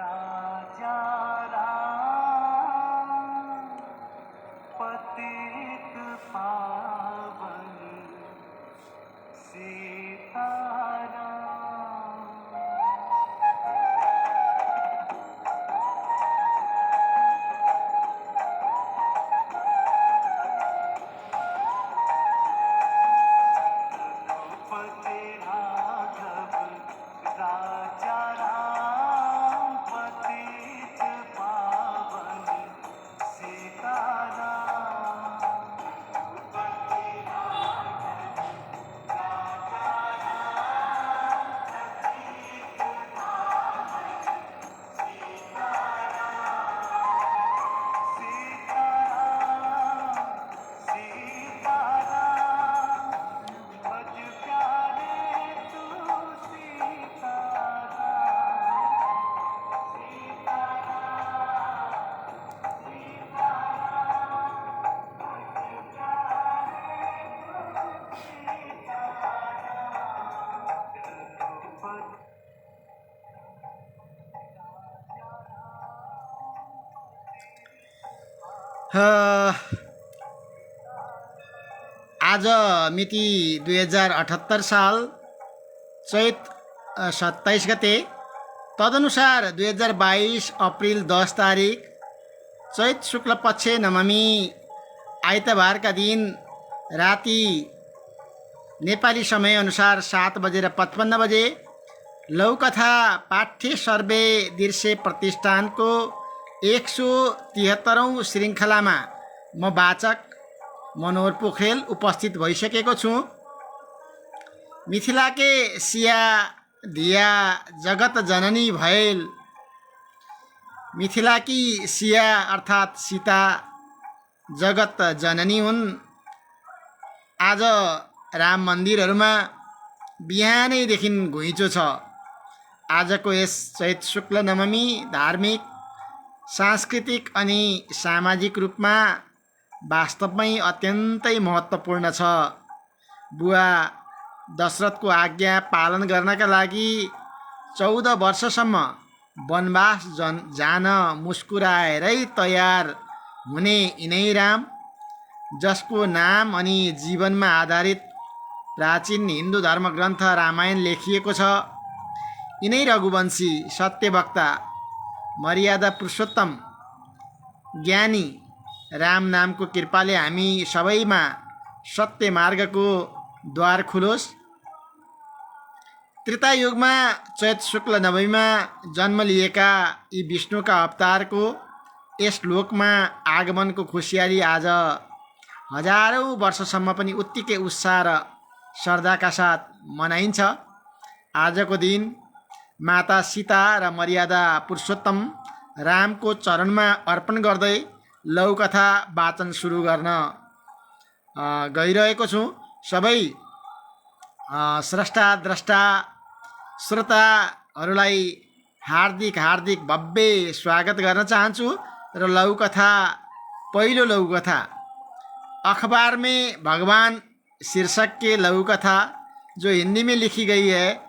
राजा राम पतित पावन सीताराम। रघुपति राघव राजा राम पतित पावन सीताराम। आज मिति 2078 साल चैत 27 गते, तदनुसार 2022 अप्रिल 10 तारिक चैत शुक्ल पक्ष नवमी आइतबारका दिन राति नेपाली समय अनुसार 7:55 बजे लौकथा पाठ्य सर्वे दृश्य प्रतिष्ठानको 173औं श्रृङ्खलामा म वाचक मनोहर पोखरेल उपस्थित भइसकेको छु। मिथिलाके सिया दिया जगत जननी भएल, मिथिलाकी सिया अर्थात् सीता जगत जननी हुन्। आज राम मन्दिरहरूमा बिहानैदेखि घुइँचो छ। आजको यस चैत शुक्ल नवमी धार्मिक, सांस्कृतिक अनि सामाजिक रूपमा वास्तवमै अत्यन्तै महत्त्वपूर्ण छ। बुवा दशरथको आज्ञा पालन गर्नका लागि 14 वर्षसम्म वनवास जान मुस्कुराएरै तयार हुने यिनै राम, जसको नाम अनि जीवनमा आधारित प्राचीन हिन्दू धर्मग्रन्थ रामायण लेखिएको छ, यिनै रघुवंशी, सत्यवक्ता, मर्यादा पुरुषोत्तम, ज्ञानी राम नामको कृपाले हामी सबैमा सत्य मार्गको द्वार खुलोस्। त्रेतायुगमा चैत शुक्ल नवमीमा जन्म लिएका यी विष्णुका अवतारको यस लोकमा आगमनको खुसियाली आज हजारौँ वर्षसम्म पनि उत्तिकै उत्साह र श्रद्धाका साथ मनाइन्छ। आजको दिन माता सीता र मर्यादा पुरुषोत्तम रामको चरणमा अर्पण गर्दै लौकथा वाचन सुरु गर्न गइरहेको छु। सबै स्रष्टा द्रष्टा श्रोताहरूलाई हार्दिक भव्य स्वागत गर्न चाहन्छु। र लौकथा, पहिलो लौकथा अखबार में भगवान शीर्षक के लघुकथा जो हिंदी में लिखी गई है,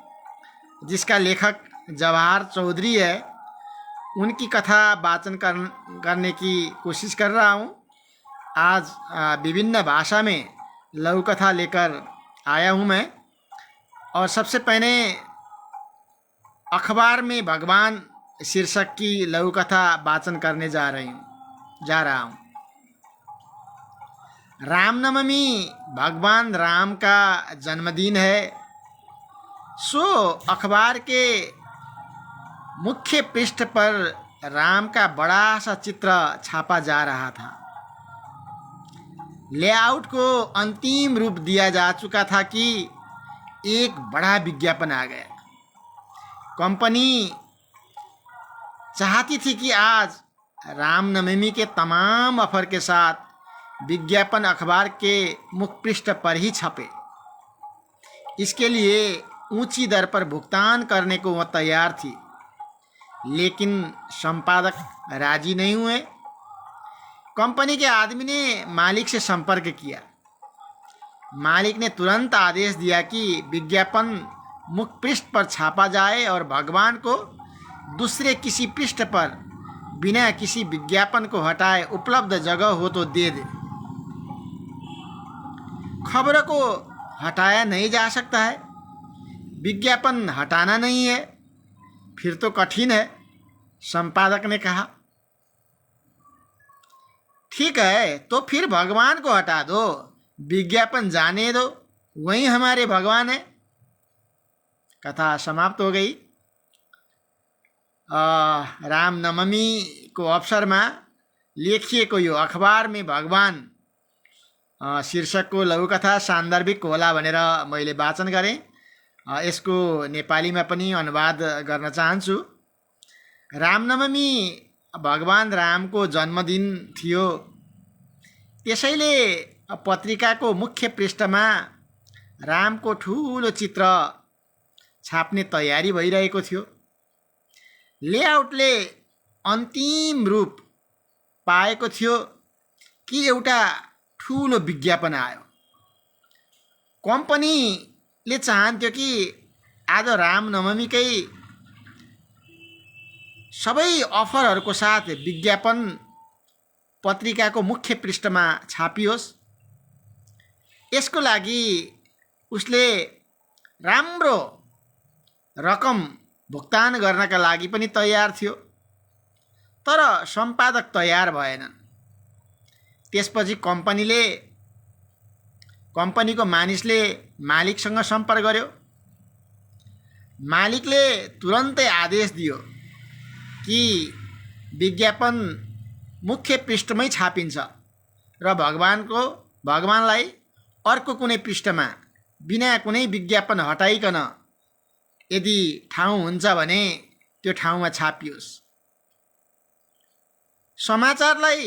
जिसका लेखक जवाहर चौधरी है, उनकी कथा वाचन करने की कोशिश कर रहा हूँ। आज विभिन्न भाषा में लघुकथा लेकर आया हूँ मैं। और सबसे पहले अखबार में भगवान शीर्षक की लघुकथा वाचन करने जा रहा हूँ। रामनवमी भगवान राम का जन्मदिन है। सो अखबार के मुख्य पृष्ठ पर राम का बड़ा सा चित्र छापा जा रहा था। लेआउट को अंतिम रूप दिया जा चुका था कि एक बड़ा विज्ञापन आ गया। कंपनी चाहती थी कि आज रामनवमी के तमाम ऑफर के साथ विज्ञापन अखबार के मुख्य पृष्ठ पर ही छपे। इसके लिए ऊंची दर पर भुगतान करने को वह तैयार थी, लेकिन संपादक राजी नहीं हुए। कंपनी के आदमी ने मालिक से संपर्क किया। मालिक ने तुरंत आदेश दिया कि विज्ञापन मुख्य पृष्ठ पर छापा जाए और भगवान को दूसरे किसी पृष्ठ पर बिना किसी विज्ञापन को हटाए उपलब्ध जगह हो तो दे दे। खबरों को हटाया नहीं जा सकता है, विज्ञापन हटाना नहीं है, फिर तो कठिन है, संपादक ने कहा। ठीक है, तो फिर भगवान को हटा दो, विज्ञापन जाने दो, वही हमारे भगवान है। कथा समाप्त हो गई। रामनवमी को अवसरमा लेखिएको यो अखबार में भगवान शीर्षकको लघुकथा सान्दर्भिक होला भनेर मैले वाचन गरेँ। यसको नेपालीमा पनि अनुवाद गर्न चाहन्छु। रामनवमी भगवान रामको जन्मदिन थियो, त्यसैले पत्रिकाको मुख्य पृष्ठमा रामको ठुलो चित्र छाप्ने तयारी भइरहेको थियो। लेआउटले अन्तिम रूप पाएको थियो कि एउटा ठुलो विज्ञापन आयो। कम्पनीले चाहन्थ्यो कि आज रामनवमीकै सबै अफरहरूको साथ विज्ञापन पत्रिकाको मुख्य पृष्ठमा छापियोस्। यसको लागि उसले राम्रो रकम भुक्तान गर्नका लागि पनि तयार थियो, तर सम्पादक तयार भएनन्। त्यसपछि कम्पनीको मानिसले मालिकसँग सम्पर्क गर्यो। मालिकले तुरन्तै आदेश दियो कि विज्ञापन मुख्य पृष्ठमै छापिन्छ र भगवानलाई अर्को कुनै पृष्ठमा बिना कुनै विज्ञापन हटाइकन यदि ठाउँ हुन्छ भने त्यो ठाउँमा छापियोस्। समाचारलाई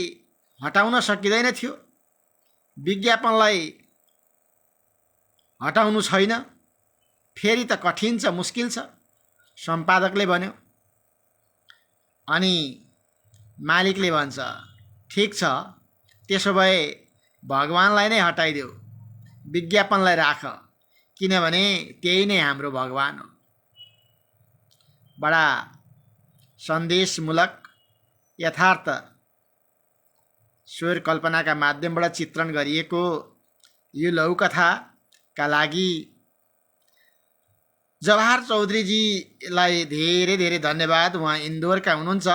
हटाउन सकिँदैन थियो, विज्ञापनलाई हटाउनु छैन, फेरि त कठिन छ, मुस्किल छ, सम्पादकले भन्यो। अनि मालिकले भन्छ, ठिक छ, त्यसो भए भगवानलाई नै हटाइदेऊ, विज्ञापनलाई राख, किनभने त्यही नै हाम्रो भगवान हो। बडा सन्देशमूलक यथार्थ स्वर कल्पनाका माध्यमबाट चित्रण गरिएको यो लघुकथाका लागि जवाहर चौधरीजीलाई धेरै धेरै धन्यवाद। उहाँ इन्दोरका हुनुहुन्छ,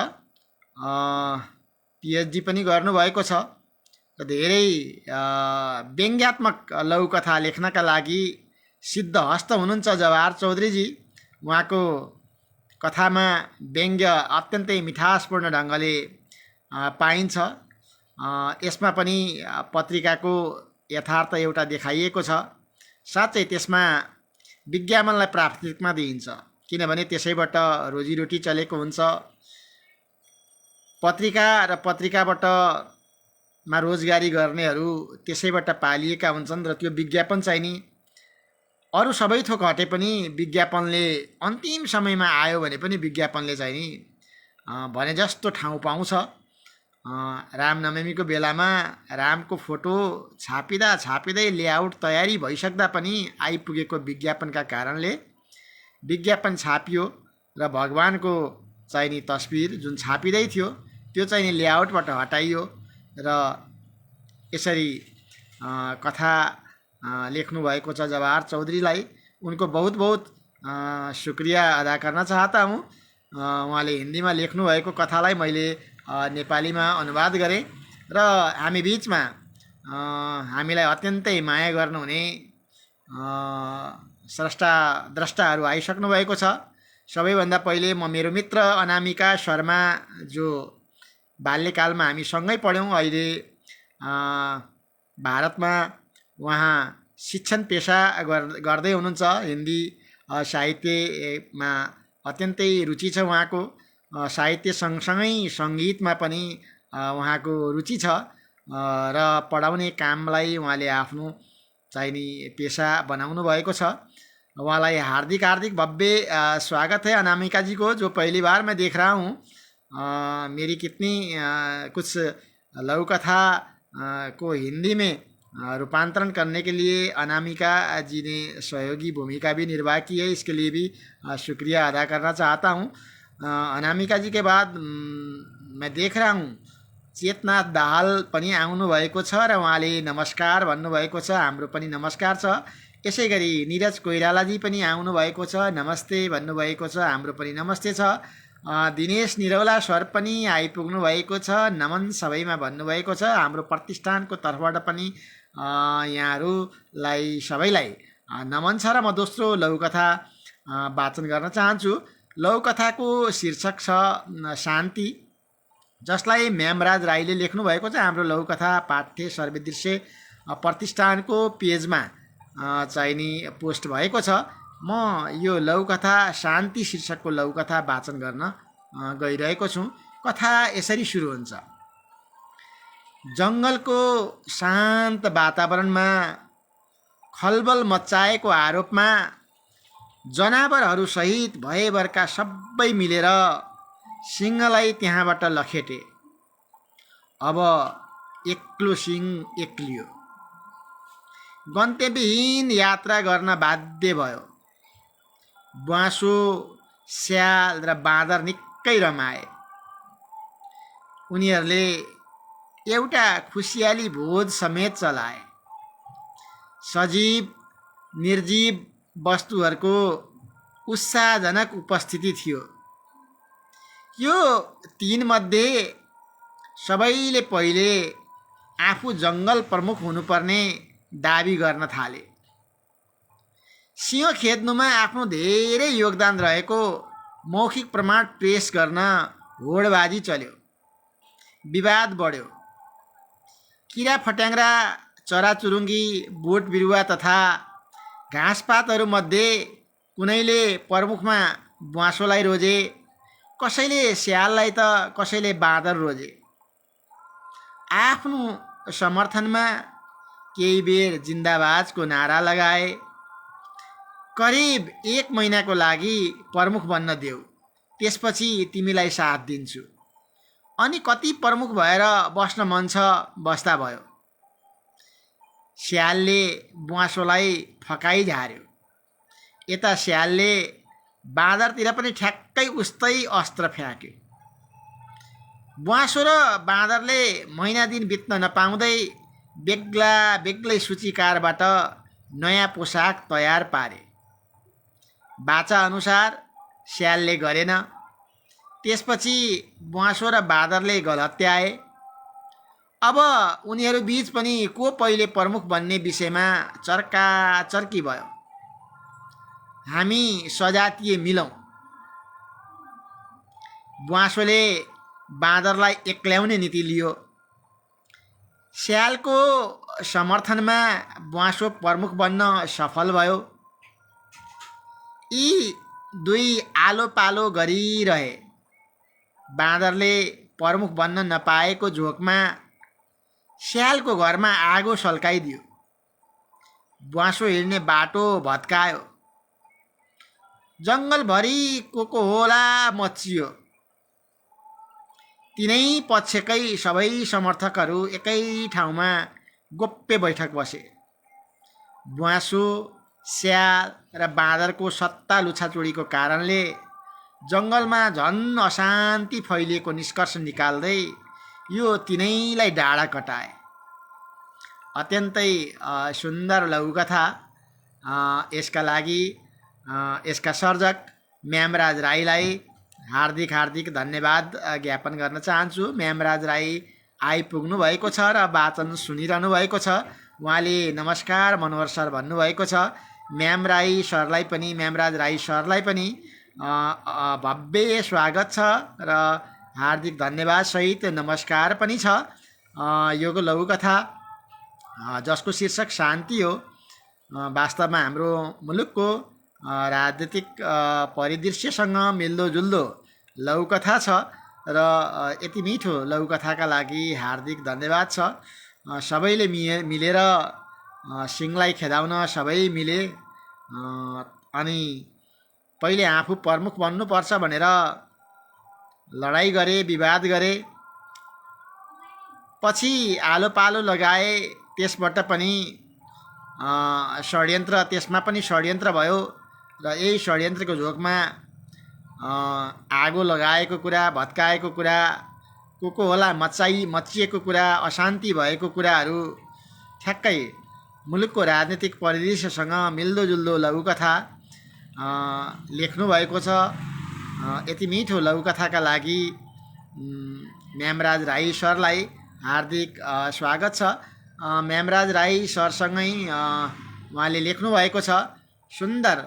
पिएचडी पनि गर्नुभएको छ र धेरै व्यङ्ग्यात्मक लघुकथा लेख्नका लागि सिद्धहस्त हुनुहुन्छ जवाहर चौधरीजी। उहाँको कथामा व्यङ्ग्य अत्यन्तै मिठासपूर्ण ढङ्गले पाइन्छ। यसमा पनि पत्रिकाको यथार्थ एउटा देखाइएको छ। साँच्चै त्यसमा विज्ञापनलाई प्राथमिकता दिइन्छ, किनभने त्यसैबाट रोजीरोटी चलेको हुन्छ। पत्रिका र पत्रिकाबाट रोजगारी गर्नेहरू त्यसैबाट पालिएका हुन्छन् र त्यो विज्ञापन चाहिँ नि अरू सबै थोक हटे पनि विज्ञापनले अन्तिम समयमा आयो भने पनि विज्ञापनले चाहिँ नि भने जस्तो ठाउँ पाउँछ। रामनवमीको बेलामा रामको फोटो छापिँदै लेआउट तयारी भइसक्दा पनि आइपुगेको विज्ञापनका कारणले विज्ञापन छापियो र भगवानको चाहिँ नि तस्बिर जुन छापिँदै थियो त्यो चाहिँ नि लेआउटबाट हटाइयो र यसरी कथा लेख्नु भएको छ जवाहर चौधरीलाई। उनको बहुत बहुत शुक्रिया अदा गर्न चाहता हूँ। उहाँले हिन्दीमा लेख्नु भएको कथालाई मैले नेपालीमा अनुवाद गरेँ र हामी बिचमा हामीलाई अत्यन्तै माया गर्नुहुने द्रष्टाहरू आइसक्नु भएको छ। सबैभन्दा पहिले म मेरो मित्र अनामिका शर्मा, जो बाल्यकालमा हामी सँगै पढ्यौँ, अहिले भारतमा उहाँ शिक्षण पेसा गर्दै हुनुहुन्छ। हिन्दी साहित्यमा अत्यन्तै रुचि छ उहाँको। साहित्य सँगसँगै सङ्गीतमा पनि उहाँको रुचि छ र पढाउने कामलाई उहाँले आफ्नो चाहिँ नि पेसा बनाउनु भएको छ। उहाँलाई हार्दिक हार्दिक भव्य स्वागत है अनामिका जी को, जो पहली बार मैं देख रहा हूँ। मेरी कितनी कुछ लघु कथा को हिंदी में रूपांतरण करने के लिए अनामिका जी ने सहयोगी भूमिका भी निर्वाह की है। इसके लिए भी शुक्रिया अदा करना चाहता हूँ। अनामिका जी के बाद मैं देख रहा हूँ चेतनाथ दाहाल पनि आउनुभएको छ र उहाँले नमस्कार भन्नुभएको छ, हाम्रो पनि नमस्कार छ। यसै गरी निरज कोइरालाजी पनि आउनुभएको छ, नमस्ते भन्नुभएको छ, हाम्रो पनि नमस्ते छ। दिनेश निरौला सर पनि आइपुग्नु भएको छ, नमन सबैमा भन्नुभएको छ। हाम्रो प्रतिष्ठानको तर्फबाट पनि यहाँहरूलाई सबैलाई नमन छ। र म दोस्रो लघुकथा वाचन गर्न चाहन्छु। लघुकथाको शीर्षक छ शान्ति, जसलाई म्यामराज राईले लेख्नु भएको छ। हाम्रो लघुकथा पाठ्य सर्वदृश्य प्रतिष्ठानको पेजमा चाहिँ नि पोस्ट भएको छ। म यो लघुकथा शान्ति शीर्षकको लघुकथा वाचन गर्न गइरहेको छु। कथा यसरी सुरु हुन्छ। जङ्गलको शान्त वातावरणमा खलबल मच्चाएको आरोपमा जनावरहरू सहित भएभरका सबै मिलेर सिंहलाई त्यहाँबाट लखेटे। अब एक्लो सिंह एक्लियो, गन्तव्यहीन यात्रा गर्न बाध्य भयो। ब्वाँसो, स्याल र बाँदर निकै रमाए। उनीहरूले एउटा खुसियाली भोज समेत चलाए। सजीव निर्जीव वस्तुहरूको उत्साहजनक उपस्थिति थियो। यो तीनमध्ये सबैले पहिले आफू जङ्गल प्रमुख हुनुपर्ने दाबी गर्न थाले। सिंह खेद्नुमा आफ्नो धेरै योगदान रहेको मौखिक प्रमाण पेश गर्न होडबाजी चल्यो, विवाद बढ्यो। किरा फट्याङ्ग्रा, चराचुरुङ्गी, बोट बिरुवा तथा घाँसपातहरूमध्ये कुनैले प्रमुखमा ब्वाँसोलाई रोजे, कसैले स्याललाई त कसैले बाँदर रोजे। आफ्नो समर्थनमा केही बेर जिन्दाबाजको नारा लगाए। करिब 1 महिनाको लागि प्रमुख बन्न देऊ, त्यसपछि तिमीलाई साथ दिन्छु। अनि कति प्रमुख भएर बस्न मन छ बस्दा भयो। स्यालले ब्वाँसोलाई फकाइ झार्यो। यता स्यालले बाँदरतिर पनि ठ्याक्कै उस्तै अस्त्र फ्याँक्यो। ब्वाँसो र बाँदरले महिना दिन बित्न नपाउँदै बेग्ला बेग्लै सूचीकारबाट नयाँ पोसाक तयार पारे। बाचा अनुसार स्यालले गरेन। त्यसपछि ब्वाँसो र बाँदरले गलत्याए। अब उनीहरू बीच पनि को पहिले प्रमुख बन्ने विषयमा चर्काचर्की भयो। हामी सजातीय मिलौँ। ब्वाँसोले बाँदरलाई एक्ल्याउने नीति लियो। स्यालको समर्थनमा ब्वाँसो प्रमुख बन्न सफल भयो। यी दुई आलो पालो गरिरहे। बाँदरले प्रमुख बन्न नपाएको झोकमा स्यालको घरमा आगो सल्काइदियो। ब्वाँसो हिँड्ने बाटो भत्कायो। जङ्गलभरि कोकोहोला मच्चियो। तिनै पक्षकै सबै समर्थकहरू एकै ठाउँमा गोप्य बैठक बसे। ब्वाँसो, स्याल र बाँदरको सत्ता लुछाचुडीको कारणले जङ्गलमा झन् अशान्ति फैलिएको निष्कर्ष निकाल्दै यो तिनैलाई डाँडा कटाए। अत्यन्तै सुन्दर लघुकथा। यसका लागि यसका सर्जक म्यामराज राईलाई हार्दिक हार्दिक धन्यवाद ज्ञापन गर्न चाहन्छु। म्यामराज राई आइपुग्नु भएको छ र वाचन सुनिरहनु भएको छ। उहाँले नमस्कार मनोहर सर भन्नुभएको छ। म्यामराज राई सरलाई पनि भव्य स्वागत छ र हार्दिक धन्यवाद सहित नमस्कार पनि छ। यो लघुकथा जसको शीर्षक शान्ति हो, वास्तवमा हाम्रो मुलुकको राजनीतिक परिदृश्यसँग मिल्दोजुल्दो लघुकथा छ र यति मिठो लघुकथाका लागि हार्दिक धन्यवाद छ। सबैले मिलेर सिंहलाई खेदाउन सबै मिले। अनि पहिले आफू प्रमुख बन्नुपर्छ भनेर लडाइँ गरे, विवाद गरे। पछि आलो पालो लगाए। त्यसबाट पनि त्यसमा पनि षड्यन्त्र भयो र यही षड्यन्त्रको झोकमा आगो लगाएको कुरा, भत्काएको कुरा, को होला मचिएको कुरा, अशान्ति भएको कुराहरू ठ्याक्कै मुलुकको राजनीतिक परिदृश्यसँग मिल्दोजुल्दो लघुकथा लेख्नुभएको छ। यति मिठो लघुकथाका लागि म्यामराज राई सरलाई हार्दिक स्वागत छ। म्यामराज राई सरसँगै उहाँले लेख्नुभएको छ, सुन्दर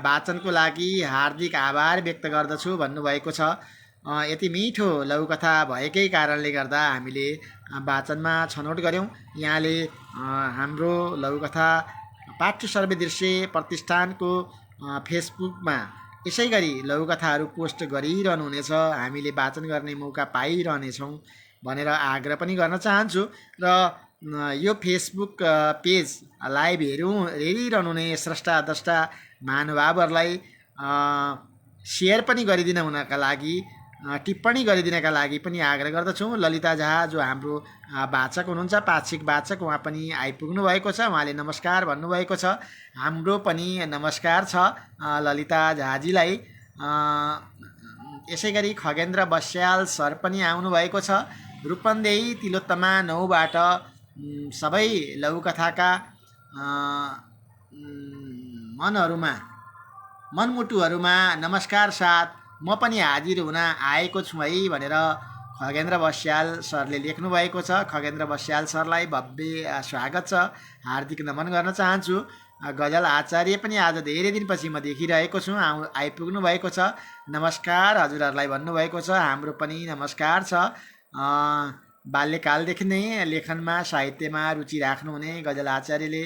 वाचनको लागि हार्दिक आभार व्यक्त गर्दछु भन्नुभएको छ। यति मिठो लघुकथा भएकै कारणले गर्दा हामीले वाचनमा छनौट गऱ्यौँ। यहाँले हाम्रो लघुकथा पाठ्य सर्वे दृश्य प्रतिष्ठानको फेसबुकमा यसै गरी लघुकथाहरू पोस्ट गरिरहनुहुनेछ, हामीले वाचन गर्ने मौका पाइरहनेछौँ भनेर आग्रह पनि गर्न चाहन्छु। र यो फेसबुक पेज लाइभ हेरिरहनु हुने स्रष्टा द्रष्टा महानुभावहरूलाई सेयर पनि गरिदिन हुनका लागि, टिप्पणी गरिदिनका लागि पनि आग्रह गर्दछौँ। ललिता झा जो हाम्रो वाचक हुनुहुन्छ, पाक्षिक वाचक, उहाँ पनि आइपुग्नु भएको छ। उहाँले नमस्कार भन्नुभएको छ। हाम्रो पनि नमस्कार छ ललिता झाजीलाई। यसै गरी खगेन्द्र बस्याल सर पनि आउनुभएको छ। रूपन्देही तिलोत्तमा 9बाट सबै लघुकथाका मनमुटुहरूमा नमस्कार साथ म पनि हाजिर हुन आएको छु है भनेर खगेन्द्र बस्याल सरले लेख्नु भएको छ। खगेन्द्र बस्याल सरलाई भव्य स्वागत छ, हार्दिक नमन गर्न चाहन्छु। गजल आचार्य पनि आज धेरै दिनपछि म देखिरहेको छु, आइपुग्नु भएको छ। नमस्कार हजुरहरूलाई भन्नुभएको छ। हाम्रो पनि नमस्कार छ। बाल्यकालदेखि नै लेखनमा साहित्यमा रुचि राख्नुहुने गजल आचार्यले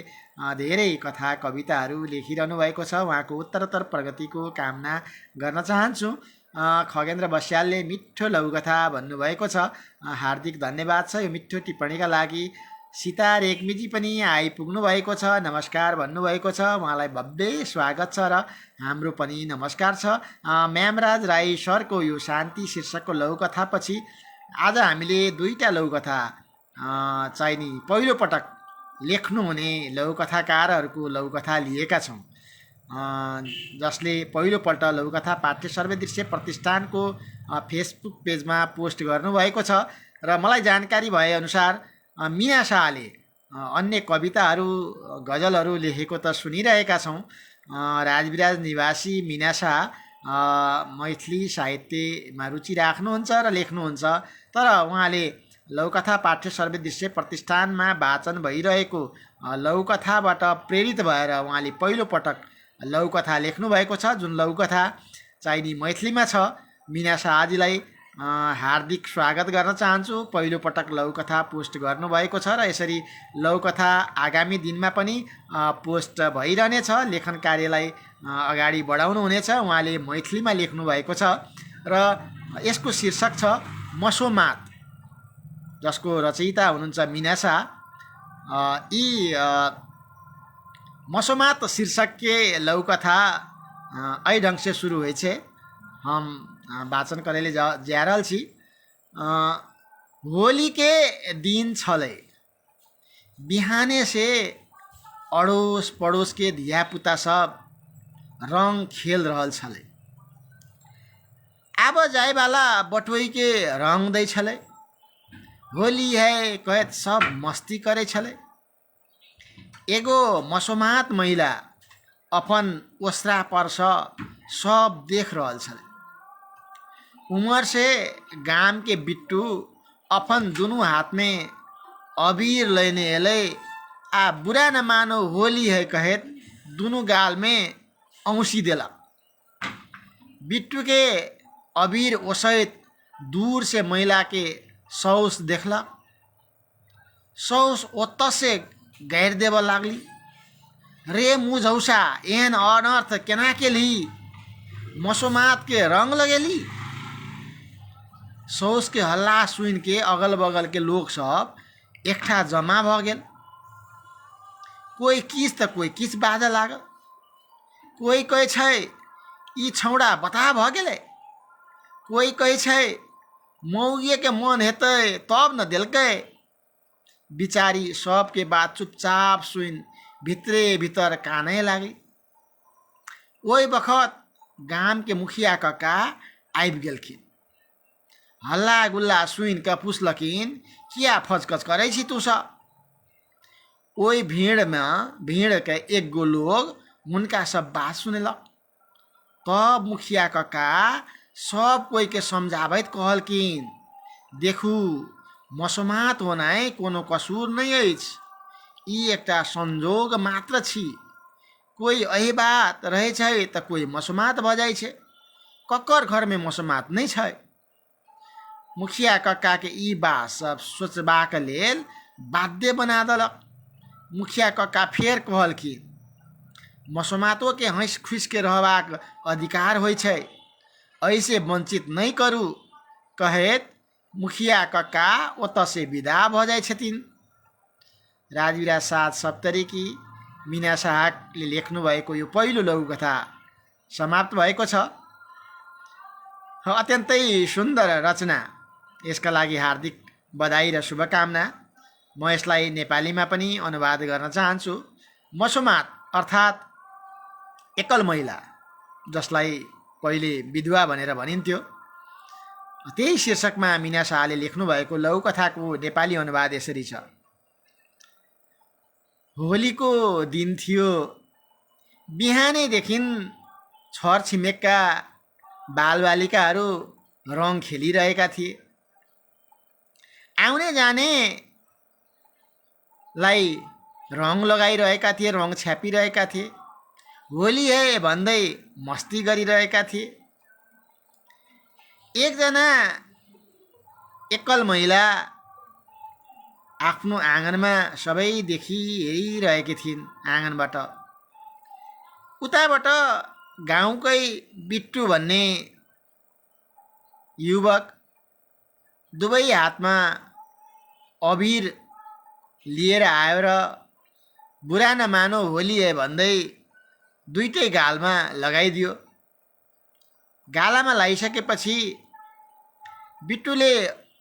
धेरै कथा कविताहरू लेखिरहनु भएको छ। उहाँको उत्तरोत्तर प्रगतिको कामना गर्न चाहन्छु। खगेन्द्र बस्यालले मिठो लघुकथा भन्नुभएको छ, हार्दिक धन्यवाद छ यो मिठो टिप्पणीका लागि। सीता रेग्मीजी पनि आइपुग्नु भएको छ, नमस्कार भन्नुभएको छ। उहाँलाई भव्य स्वागत छ र हाम्रो पनि नमस्कार छ। म्यामराज राई सरको यो शान्ति शीर्षकको लघुकथापछि आज हामीले दुईवटा लघुकथा चाहिँ नि पहिलोपटक लेख्नुहुने लघुकथाकारहरूको लघुकथा लिएका छौँ, जसले पहिलोपल्ट लघुकथा पाठ्य सर्वे दृश्य प्रतिष्ठानको फेसबुक पेजमा पोस्ट गर्नुभएको छ। र मलाई जानकारी भएअनुसार मिना शाहले अन्य कविताहरू गजलहरू लेखेको त सुनिरहेका छौँ। राजविराज निवासी मिना शाह मैथिली साहित्यमा रुचि राख्नुहुन्छ र लेख्नुहुन्छ, तर उहाँले लघुकथा पाठ्य सर्वे दृश्य प्रतिष्ठानमा वाचन भइरहेको लघुकथाबाट प्रेरित भएर उहाँले पहिलोपटक लघुकथा लेख्नुभएको छ, जुन लघुकथा चाहिँ नि मैथिलीमा छ। मिना शाहजीलाई हार्दिक स्वागत गर्न चाहन्छु। पहिलोपटक लघुकथा पोस्ट गर्नुभएको छ र यसरी लघुकथा आगामी दिनमा पनि पोस्ट भइरहनेछ। लेखन कार्यलाई अगाडि बढाउनु हुनेछ। उहाँले मैथिलीमा लेख्नु भएको छ र यसको शीर्षक छ मसोमात, जसको रचयिता हुनुहुन्छ मिना शाह। यी मसोमात शीर्षक के लघुकथा ऐ ढंग से शुरू हुए छे, हम वाचन करेले जा रहल छी। होली के दिन छले, बिहाने से अड़ोस पड़ोस के धिया पुता सब रंग खेल रहल छले। आब जाए वाला बटोई के रंग दै छले। होली है कहत सब मस्ती करे छले। एगो मसोमात महिला अपन ओसरा पर सब देख रहल छले। उमर से गाम के बिट्टू अपन दोनों हाथ में अबीर लेने एले। आ बुरा न मानो होली है कहत दोनों गाल में औंसी देला। बिट्टू के अबीर ओसैत दूर से महिला के सौस देखला। सौस ओत से गैर देव लागली। रे मुझौसा एहन अनर्थ केना केली, मसोमात के रंग लगेली। सौस के हल्ला सुन के अगल बगल के लोग सब एकठा जमा भ गेल। कोई किस त कोई किस बाजा लागल। कोई कहे छै ई छौड़ा बता भ गेले। कोई कहे छै मौगिए के मन हेतै तब न देलकै। बिचारी सबके बात चुपचाप सुन भित्रे भीतर कानै लागी। ओहि बखत गाम के मुखिया कक्का आबि गेलखिन। हल्ला गुल्ला सुनि कऽ पुछलखिन, किया फचकच करै छी तू सब? ओहि भीड़ के एक गो लोग हुनका सब बात सुनेलक। तब मुखिया कक्का सब कोई के समझाबैत कहलखिन, देखू मसमात होनाइ कोनो कसूर नहि अछि, ई एकटा संजोग मात्र छी। कोई एही बात रहै छै तऽ कोई मसमात भऽ जाइ छै, ककर घर में मसमात नहीं छै। मुखिया कक्का के ई बात सब सोचबाक लेल बाध्य बना देलक। मुखिया कक्का फेर कहलखिन, मसमातो के हँस खुश के रहबाक अधिकार होइ छै, ऐसे वंचित नहीं करू। कहैत मुखिया कक्का ओतऽ से विदा भऽ जाइ छथिन। राजवीरा 7 सप्तरीकी मीना शाहले लेख्नु भएको यो पहिलो लघुकथा समाप्त भएको छ। अत्यन्तै सुन्दर रचना, यसका लागि हार्दिक बधाई र शुभकामना। म यसलाई नेपालीमा पनि अनुवाद गर्न चाहन्छु। मसमात अर्थात् एकल महिला, जसलाई पहिले विधवा भनेर भनिन्थ्यो, त्यही शीर्षकमा मीना शाहले लेख्नु भएको लघुकथाको नेपाली अनुवाद यसरी छ। होलीको दिन थियो। बिहानैदेखि छरछिमेकका बालबालिकाहरू रङ खेलिरहेका थिए। आउने जानेलाई रङ लगाइरहेका थिए, रङ छ्यापिरहेका थिए, होली है भन्दै मस्ती गरिरहेका थिए। एकजना एकल महिला आफ्नो आँगनमा सबैदेखि हेरिरहेकी थिइन्। आँगनबाट उताबाट गाउँकै बिट्टु भन्ने युवक दुवै हातमा अबिर लिएर आयो र बुरा नमानो होली है भन्दै दुईटै गालमा लगाइदियो। गालामा लगाइसकेपछि बिट्टुले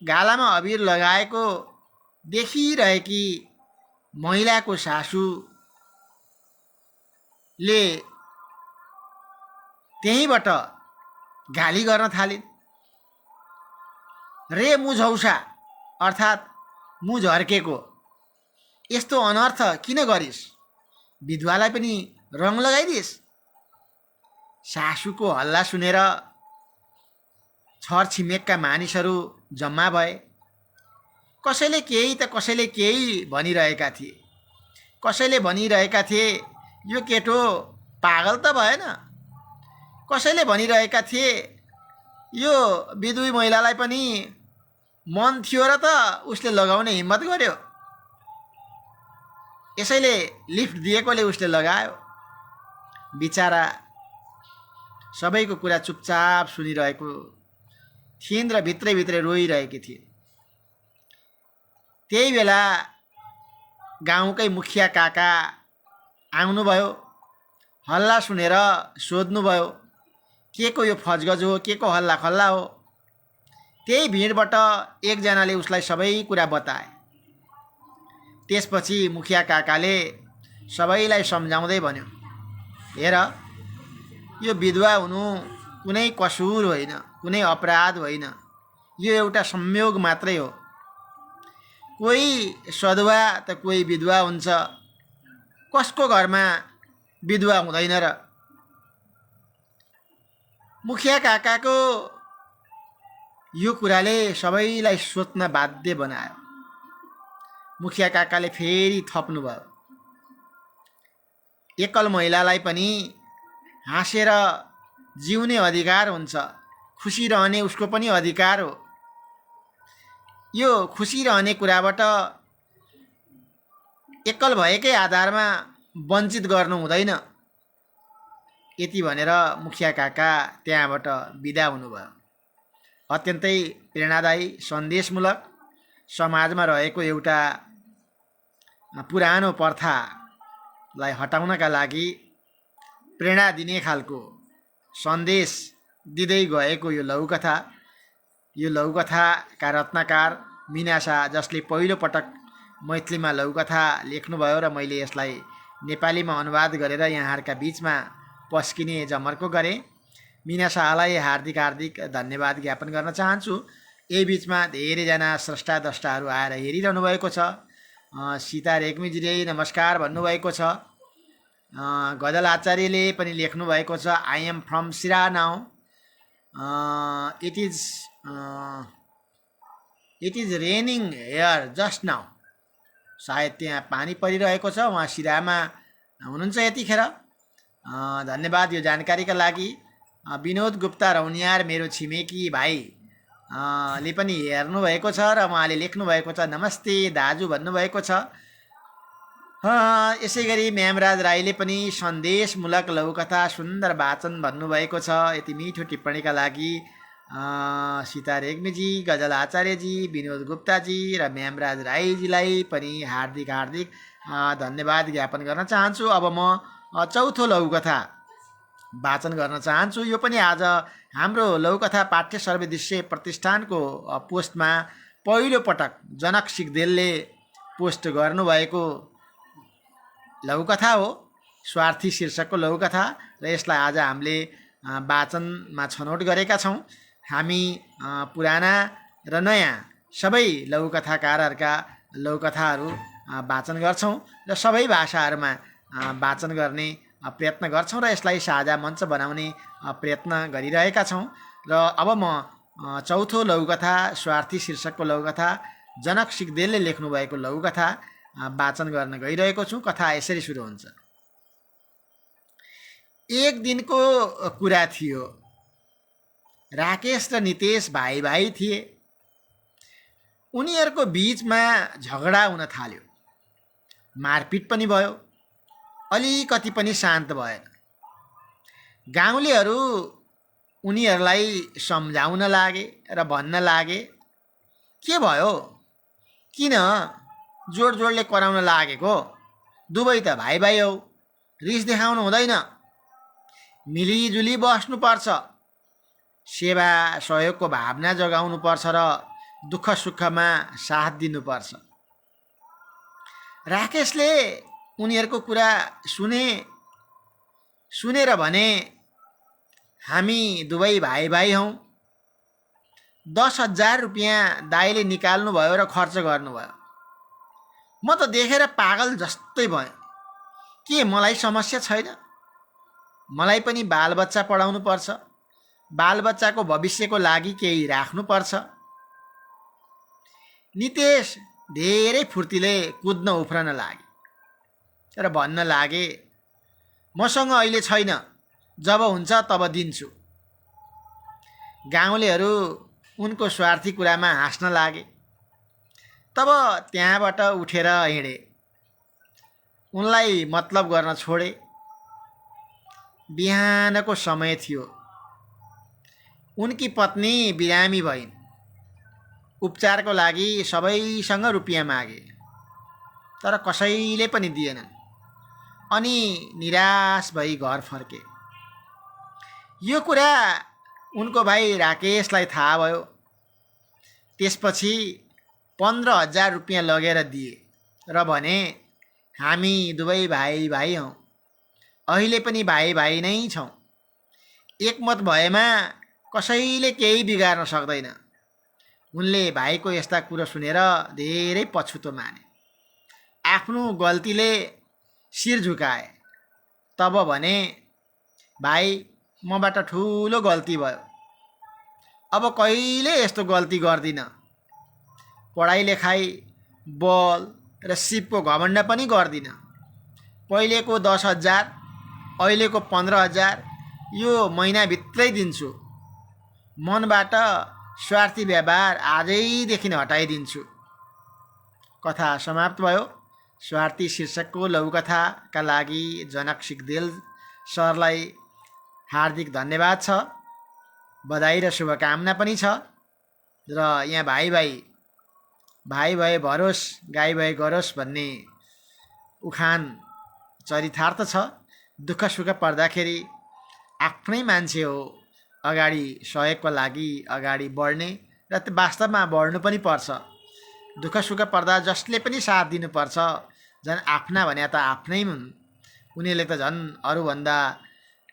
गालामा अबिर लगाएको देखिरहेकी महिलाको सासूले त्यहीँबाट गाली गर्न थालिन्। रे मुझौसा अर्थात् मुझ हर्केको, यस्तो अनर्थ किन गरिस्? विधवालाई पनि रङ लगाइदिस्? सासूको हल्ला सुनेर छरछिमेकका मानिसहरू जम्मा भए। कसैले केही त कसैले केही भनिरहेका थिए। कसैले भनिरहेका थिए, यो केटो पागल त भएन? कसैले भनिरहेका थिए, यो विधुवी महिलालाई पनि मन थियो र त उसले लगाउने हिम्मत गर्यो, यसैले लिफ्ट दिएकोले उसले लगायो। बिचारा सबैको कुरा चुपचाप सुनिरहेको थिइन् र भित्रै भित्रै रोइरहेकी थिइन्। त्यही बेला गाउँकै मुखिया काका आउनुभयो। हल्ला सुनेर सोध्नुभयो, के को यो फजगज हो, के को हल्ला खल्ला हो? त्यही भिडबाट एकजनाले उसलाई सबै कुरा बताए। त्यसपछि मुखिया काकाले सबैलाई सम्झाउँदै भन्यो, हेर, यो विधवा हुनु कुनै कसुर होइन, कुनै अपराध होइन, यो एउटा संयोग मात्रै हो। कोही सधुवा त कोही विधवा हुन्छ, कसको घरमा विधवा हुँदैन र? मुखिया काकाको यो कुराले सबैलाई सोच्न बाध्य बनायो। मुखिया काकाले फेरि थप्नुभयो, एकल महिलालाई पनि हाँसेर जिउने अधिकार हुन्छ, खुसी रहने उसको पनि अधिकार हो। यो खुसी रहने कुराबाट एकल भएकै आधारमा वञ्चित गर्नु हुँदैन। यति भनेर मुखिया काका त्यहाँबाट बिदा हुनुभयो। अत्यन्तै प्रेरणादायी, सन्देशमूलक, समाजमा रहेको एउटा पुरानो प्रथालाई हटाउनका लागि प्रेरणा दिने खालको सन्देश दिँदै गएको यो लघुकथा। यो लघुकथाका रत्नकार मीना शाह, जसले पहिलोपटक मैथिलीमा लघुकथा लेख्नुभयो र मैले यसलाई नेपालीमा अनुवाद गरेर यहाँहरूका बिचमा पस्किने जमर्को गरेँ। मिना शाहलाई हार्दिक हार्दिक धन्यवाद ज्ञापन गर्न चाहन्छु। यही बिचमा धेरैजना स्रष्टा द्रष्टाहरू आएर हेरिरहनु भएको छ। सीता रेग्मीजीले नमस्कार भन्नुभएको छ। गजल आचार्यले पनि लेख्नु भएको छ, आई एम फ्रम सिरा now, it is raining here just now. सायद त्यहाँ पानी परिरहेको छ, उहाँ सिरामा हुनुहुन्छ यतिखेर। धन्यवाद यो जानकारीका लागि। विनोद गुप्ता रौनियार मेरो छिमेकी भाइ ले पनि हेर्नु भएको छ र उहाँले लेख्नु भएको छ नमस्ते दाजु भन्नुभएको छ। यसै गरी म्यामराज राईले पनि सन्देशमूलक लघुकथा सुन्दर वाचन भन्नुभएको छ। यति मिठो टिप्पणीका लागि सीता रेग्मीजी, गजल आचार्यजी, विनोद गुप्ताजी र म्यामराज राईजीलाई पनि हार्दिक हार्दिक धन्यवाद ज्ञापन गर्न चाहन्छु। अब म चौथो लघुकथा वाचन गर्न चाहन्छु। यो पनि आज हाम्रो लघुकथा पाठ्य सर्वदृश्य प्रतिष्ठानको पोस्टमा पहिलो पटक जनक सिग्देलले पोस्ट गर्नुभएको लघुकथा हो। स्वार्थी शीर्षकको लघुकथा र यसलाई आज हामीले वाचनमा छनौट गरेका छौँ। हामी पुराना र नयाँ सबै लघुकथाकारहरूका लघुकथाहरू वाचन गर्छौँ र सबै भाषाहरूमा वाचन गर्ने प्रयत्न गर्छौँ र यसलाई साझा मञ्च बनाउने प्रयत्न गरिरहेका छौँ। र अब म चौथो लघुकथा स्वार्थी शीर्षकको लघुकथा जनक सिग्देलले लेख्नुभएको लघुकथा वाचन गर्न गइरहेको छु। कथा यसरी सुरु हुन्छ। एक दिनको कुरा थियो। राकेश र नितेश भाइ भाइ थिए। उनीहरूको बिचमा झगडा हुन थाल्यो। मारपिट पनि भयो। अलिकति पनि शान्त भएन। गाउँलेहरू उनीहरूलाई सम्झाउन लागे र भन्न लागे, के भयो, किन जोड जोडले कराउन लागेको, दुवै त भाइ भाइ हौ, रिस देखाउनु हुँदैन, मिलिजुली बस्नुपर्छ, सेवा सहयोगको भावना जगाउनु पर्छ र दुःख सुखमा साथ दिनुपर्छ। राकेशले उनीहरूको कुरा सुनेर भने, हामी दुवै भाइ भाइ हौँ। 10,000 रुपियाँ दाइले निकाल्नु भयो र खर्च गर्नुभयो। म त देखेर पागल जस्तै भएँ। के मलाई समस्या छैन? मलाई पनि बालबच्चा पढाउनु पर्छ। बालबच्चाको भविष्यको लागि केही राख्नुपर्छ। नितेश धेरै फुर्तीले कुद्न उफ्रन लागे र भन्न लागे, मसँग अहिले छैन, जब हुन्छ तब दिन्छु। गाउँलेहरू उनको स्वार्थी कुरामा हाँस्न लागे। तब त्यहाँबाट उठेर हिँडे। उनलाई मतलब गर्न छोडे। बिहानको समय थियो। उनकी पत्नी बिरामी भइन्। उपचारको लागि सबैसँग रुपियाँ मागे, तर कसैले पनि दिएनन्। अनि निराश भई घर फर्के। यो कुरा उनको भाइ राकेशलाई थाहा भयो। त्यसपछि 15,000 रुपियाँ लगेर दिए र भने, हामी दुवै भाइ भाइ हौँ, अहिले पनि भाइ भाइ नै छौँ। एकमत भएमा कसैले केही बिगार्न सक्दैन। उनले भाइको यस्ता कुरो सुनेर धेरै पछुतो माने। आफ्नो गल्तीले शिर झुकाए। तब भने, भाइ, मबाट ठुलो गल्ती भयो। अब कहिले यस्तो गल्ती गर्दिन। पढाइ लेखाइ, बल र सिपको घमण्ड पनि गर्दिन। पहिलेको 10,000, अहिलेको 15,000 यो महिनाभित्रै दिन्छु। मनबाट स्वार्थी व्यवहार आजैदेखि हटाइदिन्छु। कथा समाप्त भयो। स्वार्थी शीर्षकको लघुकथाका लागि जनक सिग्देल सरलाई हार्दिक धन्यवाद छ। बधाई र शुभकामना पनि छ। र यहाँ भाइ भए भरोस्, गाई भए गरोस् भन्ने उखान चरितार्थ छ। दुःख सुख पर्दाखेरि आफ्नै मान्छे हो अगाडि सहयोगको लागि अगाडि बढ्ने र वास्तवमा बढ्नु पनि पर्छ। दुःख सुख पर्दा जसले पनि साथ दिनुपर्छ। झन् आफ्ना भने त आफ्नै हुन्। उनीहरूले त झन् अरूभन्दा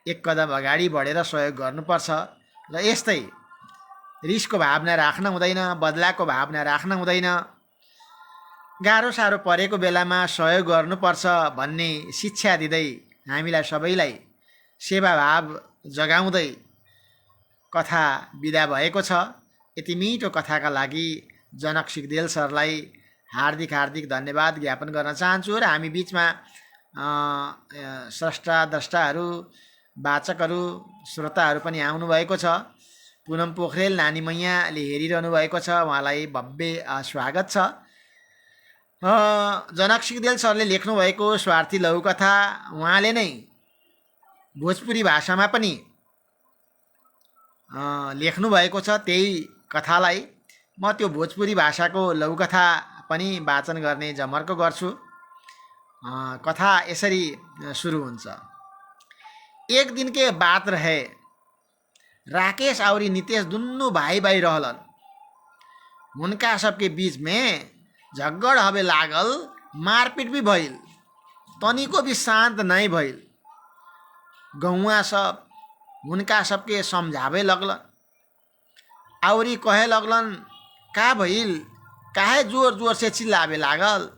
एक कदम अगाडि बढेर सहयोग गर्नुपर्छ। र यस्तै रिसको भावना राख्न हुँदैन, बदलाको भावना राख्न हुँदैन, गाह्रो साह्रो परेको बेलामा सहयोग गर्नुपर्छ भन्ने शिक्षा दिँदै हामीलाई सबैलाई सेवाभाव जगाउँदै कथा बिदा भएको छ। यति मिठो कथाका लागि जनक सिगदेल सरलाई हार्दिक हार्दिक धन्यवाद ज्ञापन गर्न चाहन्छु। र हामी बिचमा स्रष्टा द्रष्टाहरू, वाचकहरू, श्रोताहरू पनि आउनुभएको छ। पुनम पोखरेल नानी मैयाले हेरिरहनु भएको छ, उहाँलाई भव्य स्वागत छ। जनक सिगदेल सरले लेख्नुभएको स्वार्थी लघुकथा उहाँले नै भोजपुरी भाषामा पनि लेख्नुभएको छ। त्यही कथालाई म त्यो भोजपुरी भाषाको लघुकथा पनि वाचन गर्ने जमर्को गर्छु। कथा यसरी सुरु हुन्छ। एक दिन के बात रहे, राकेश और नितेश दुन्नु भाई भाई रहलन। उनका सबके बीच में झगड़ हवे लागल, मारपीट भी भइल, तनिको भी शांत नहीं भइल। गौवा सब उनका सबके समझावे लगलन और कहे लगलन, का भइल, काहे जोर जोर से चिल्लावे लागल,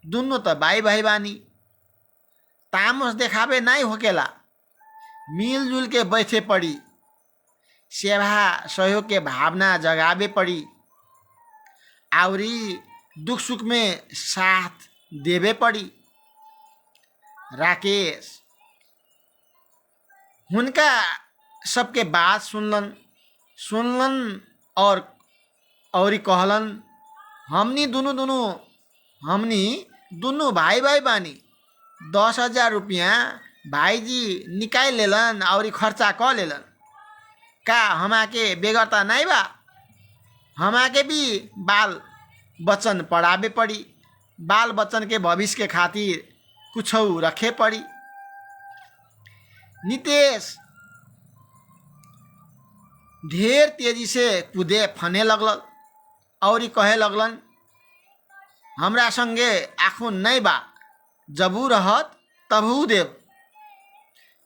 दुन्नु तो भाई भाई बानी, तामस देखावे नहीं होकेला, मिलजुल के बैठे पड़ी, सेवा सहयोग के भावना जगावे पड़ी, आवरी दुख सुख में साथ देवे पड़ी। राकेश उनका सबके बात सुनलन और कहलन, हमनी दुनु भाई भाई बानी, 10,000 रुपया भाईजी निकाल लेलन और खर्चा क लेलन। का हमाके बेगरता नहीं बा, हमाके भी बाल बच्चन पढ़ावे पड़ी, बाल बच्चन के भविष्य के खातिर कुछ रखे पड़ी। नितेश ढेर तेजी से कूदे फने लगल और कहे लगलन, हमरा संगे आखुन नहीं बा, जबू रहत तबू देव।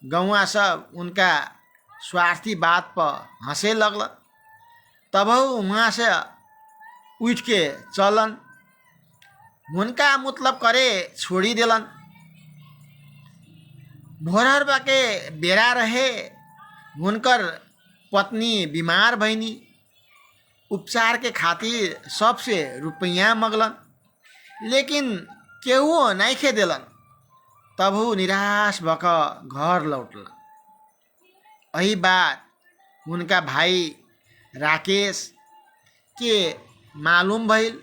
गौवा सब उनका स्वार्थी बात पर हंसे लगलन। तबहू वहाँ से उठ के चलन, उनका मतलब करे छोड़ी देलन। भोरहरबा के बेरा रहे, उनकर पत्नी बीमार भइनी, उपचार के खातिर सबसे रुपया मगलन, लेकिन केहू नहीं खे देलन। तबहू निराश भक घर लौटलन। यही बात उनका भाई राकेश के मालूम भइल।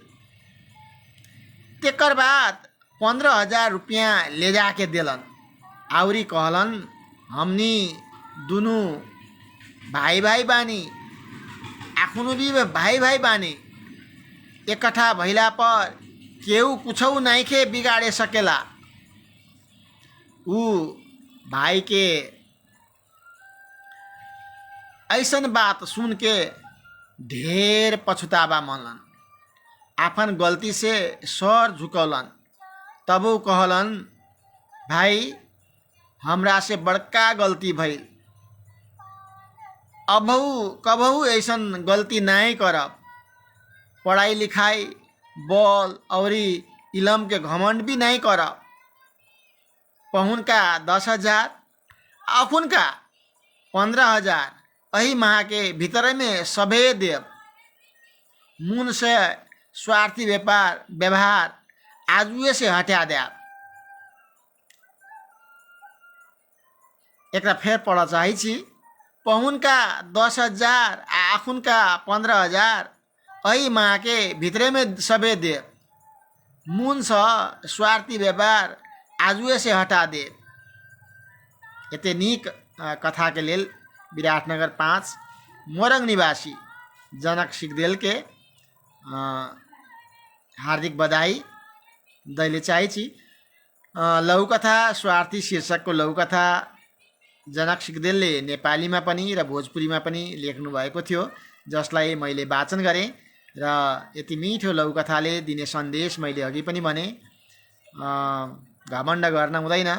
तेकर बाद 15,000 रुपया ले जाके देलन और कहलन, हमनी दुनु भाई भाई बानी, आखुनु भी भाई भाई बानी, इकट्ठा भइला पर केहू कुछौ नहीं खे बिगाड़े सकेला। ऊ भाई के ऐसन बात सुन के ढेर पछुतावा मनलन, आपन गलती से सर झुकौलन। तबू कहलन, भाई हमरा से बड़का गलती भइल, अबहू कबहू ऐसन गलती नहीं करब। पढ़ाई लिखाई बल और इलम के घमंड भी नहीं करब। पहुन का 10,000, अखुन का 15,000 अही माह के भीतर में सभे देव। मुन से स्वार्थी व्यवहार आजुए से हटा दे। एक फेर पढ़ चाही, पहुन का 10,000 आखुन का 15,000 अही माह के भितरे में सबे देव। मुन से स्वार्थी व्यवहार आजुए से हटा दे। एते नीक कथा के लेल विराटनगर 5 मोरङ निवासी जनक सिगदेल के हार्दिक बधाई दैले चाहन्छु। लघुकथा स्वार्थी शीर्षकको लघुकथा जनक सिगदेलले नेपालीमा पनि र भोजपुरीमा पनि लेख्नु भएको थियो, जसलाई मैले वाचन गरेँ। र यति मिठो लघुकथाले दिने सन्देश मैले अघि पनि भने, घमण्ड गर्न हुँदैन,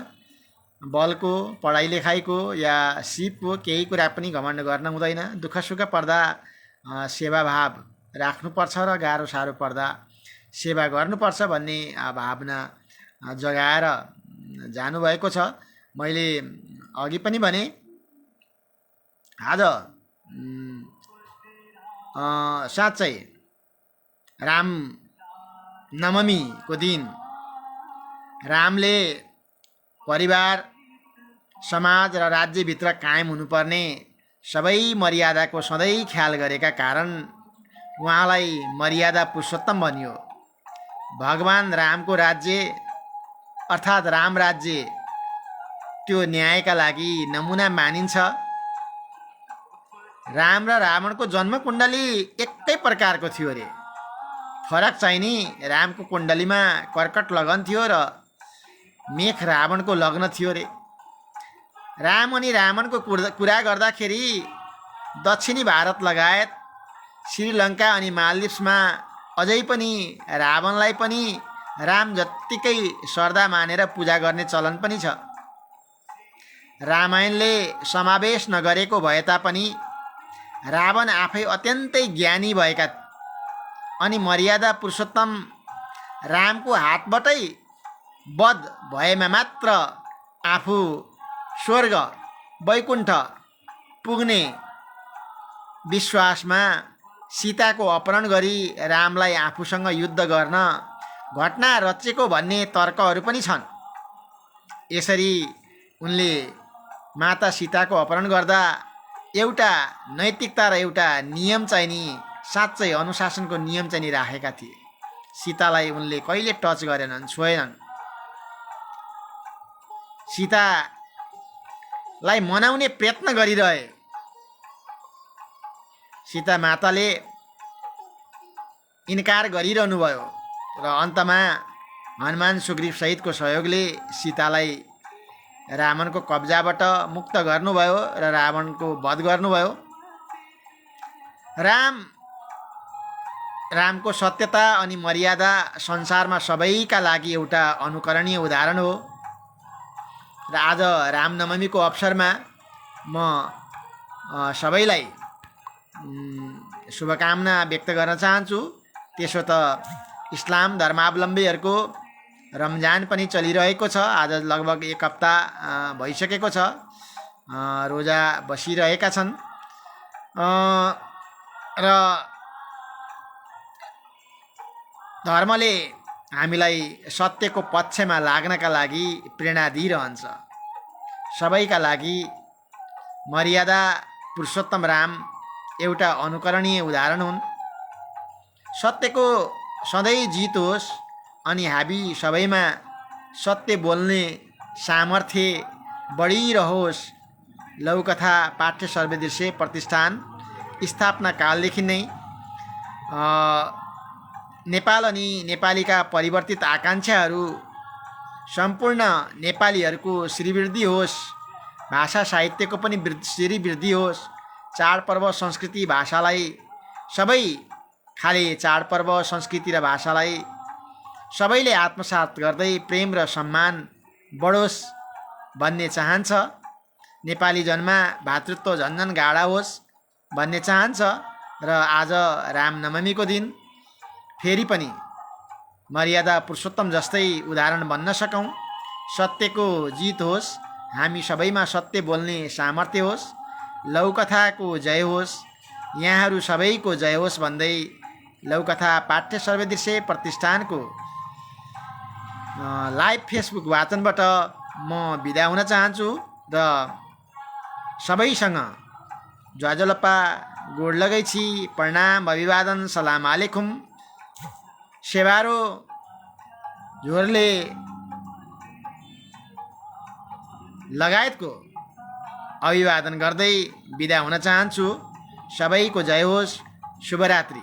बलको, पढाइ लेखाइको या सिपको केही कुरा पनि घमण्ड गर्न हुँदैन। दुःख सुख पर्दा सेवाभाव राख्नुपर्छ र गाह्रो साह्रो पर्दा सेवा गर्नुपर्छ भन्ने भावना जगाएर जानुभएको छ। मैले अघि पनि भने आज साँच्चै राम नवमीको दिन रामले परिवार, समाज र राज्यभित्र कायम हुनुपर्ने सबै मर्यादाको सधैँ ख्याल गरेका कारण उहाँलाई मर्यादा पुरुषोत्तम भनियो। भगवान रामको राज्य अर्थात् राम राज्य त्यो न्यायका लागि नमुना मानिन्छ। राम र रावणको जन्म कुण्डली एकै प्रकारको थियो अरे। फरक चाहिँ नि रामको कुण्डलीमा कर्कट लगन थियो र मेख रावणको लग्न थियो अरे। राम अनि रावणको कुरा गर्दाखेरि दक्षिणी भारत लगायत श्रीलङ्का अनि मालदिप्समा अझै पनि रावणलाई पनि राम जत्तिकै श्रद्धा मानेर पूजा गर्ने चलन पनि छ। रामायणले समावेश नगरेको भए तापनि रावण आफै अत्यन्तै ज्ञानी भएका अनि मर्यादा पुरुषोत्तम रामको हातबाटै वध भएमा मात्र आफू स्वर्ग वैकुण्ठ पुग्ने विश्वासमा सीताको अपहरण गरी रामलाई आफूसँग युद्ध गर्न घटना रचेको भन्ने तर्कहरू पनि छन्। यसरी उनले माता सीताको अपहरण गर्दा एउटा नैतिकता र एउटा नियम चाहिँ नि साँच्चै अनुशासनको नियम चाहिँ नि राखेका थिए। सीतालाई उनले कहिले टच गरेनन्, छोएनन्। सीतालाई मनाउने प्रयत्न गरिरहे। सीता माताले इन्कार गरिरहनु भयो र अन्तमा हनुमान सुग्रीव सहितको सहयोगले सीतालाई रावणको कब्जाबाट मुक्त गर्नुभयो र रावणको वध गर्नुभयो। रामको सत्यता अनि मर्यादा संसारमा सबैका लागि एउटा अनुकरणीय उदाहरण हो। र आज रामनवमीको अवसरमा म सबैलाई शुभकामना व्यक्त गर्न चाहन्छु। त्यसो त इस्लाम धर्मावलम्बीहरूको रमजान पनि चलिरहेको छ। आज लगभग 1 हप्ता भइसकेको छ। रोजा बसिरहेका छन् र धर्मले हामीलाई सत्यको पक्षमा लाग्नका लागि प्रेरणा दिइरहन्छ। सबैका लागि मर्यादा पुरुषोत्तम राम एउटा अनुकरणीय उदाहरण हुन्। सत्यको सधैँ जित होस् अनि हामी सबैमा सत्य बोल्ने सामर्थ्य बढिरहोस्। लघुकथा पाठ्य सर्वदृश्य प्रतिष्ठान स्थापना कालदेखि नै नेपाल अनि नेपालीका परिवर्तित आकाङ्क्षाहरू सम्पूर्ण नेपालीहरूको श्रीवृद्धि होस्, भाषा साहित्यको पनि श्रीवृद्धि होस्। चाडपर्व संस्कृति भाषालाई सबै खाले चाडपर्व संस्कृति र भाषालाई सबैले आत्मसात गर्दै प्रेम र सम्मान बढोस् भन्ने चाहन्छ। नेपाली जन्मा भातृत्व झन्झन गाढा होस् भन्ने चाहन्छ। र आज रामनवमीको दिन फेरि पनि मर्यादा पुरुषोत्तम जस्तै उदाहरण बन्न सकौँ। सत्यको जित होस्, हामी सबैमा सत्य बोल्ने सामर्थ्य होस्। लघुकथाको जय होस्, यहाँहरू सबैको जय होस् भन्दै लघुकथा पाठ्य सर्वदृश्य प्रतिष्ठानको लाइभ फेसबुक वाचनबाट म बिदा हुन चाहन्छु र सबैसँग ज्वाजलप्पा गोड लगैछि। प्रणाम, अभिवादन, सलाम आलेकुम, सेवारो झोरले लगायतको अभिवादन गर्दै बिदा हुन चाहन्छु। सबैको जय होस्। शुभरात्रि।